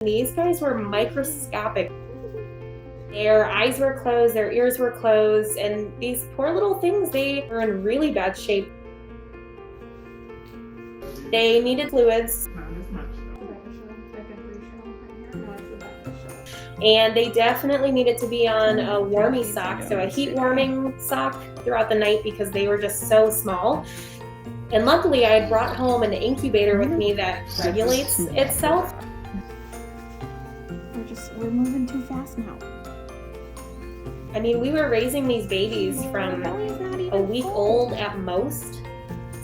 These guys were microscopic. Their eyes were closed, their ears were closed, and these poor little things, they were in really bad shape. They needed fluids. And they definitely needed to be on a warmy sock, so a heat warming sock throughout the night because they were just so small. And luckily I had brought home an incubator with me that regulates itself. We're moving too fast now. I mean, we were raising these babies from a week old at most.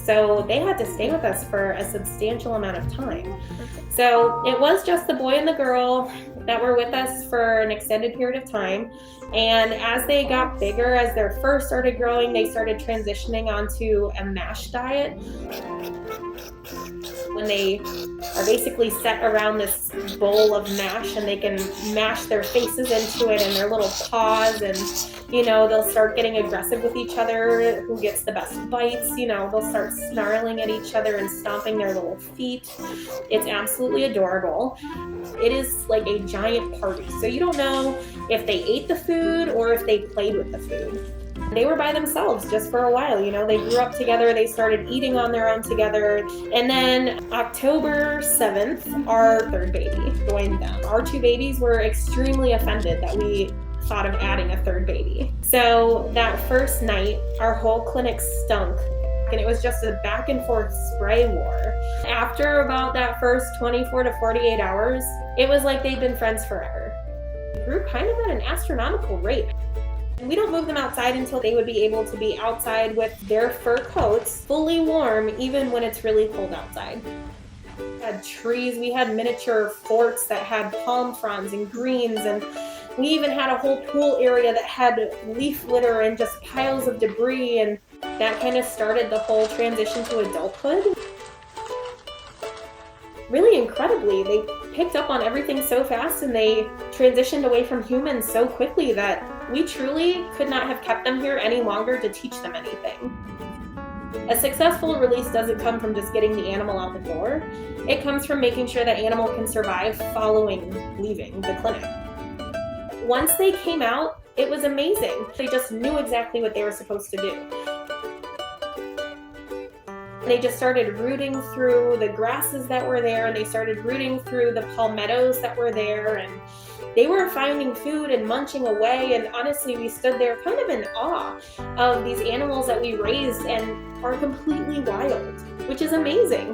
So they had to stay with us for a substantial amount of time. So it was just the boy and the girl that were with us for an extended period of time. And as they got bigger, as their fur started growing, they started transitioning onto a mash diet. When they are basically set around this bowl of mash and they can mash their faces into it and their little paws, and they'll start getting aggressive with each other, who gets the best bites. They'll start snarling at each other and stomping their little feet. It's absolutely adorable. It is like a giant party, so you don't know if they ate the food or if they played with the food. They were by themselves just for a while, they grew up together, they started eating on their own together, and then October 7th, our third baby joined them. Our two babies were extremely offended that we thought of adding a third baby. So that first night, our whole clinic stunk, and it was just a back and forth spray war. After about that first 24 to 48 hours, it was like they'd been friends forever. We grew kind of at an astronomical rate. We don't move them outside until they would be able to be outside with their fur coats fully warm, even when it's really cold outside. We had trees, we had miniature forts that had palm fronds and greens, and we even had a whole pool area that had leaf litter and just piles of debris, and that kind of started the whole transition to adulthood. Really incredibly, they picked up on everything so fast and they transitioned away from humans so quickly that we truly could not have kept them here any longer to teach them anything. A successful release doesn't come from just getting the animal out the door. It comes from making sure that animal can survive following leaving the clinic. Once they came out, it was amazing. They just knew exactly what they were supposed to do. They just started rooting through the grasses that were there, and they started rooting through the palmettos that were there, and they were finding food and munching away, and honestly, we stood there kind of in awe of these animals that we raised and are completely wild, which is amazing.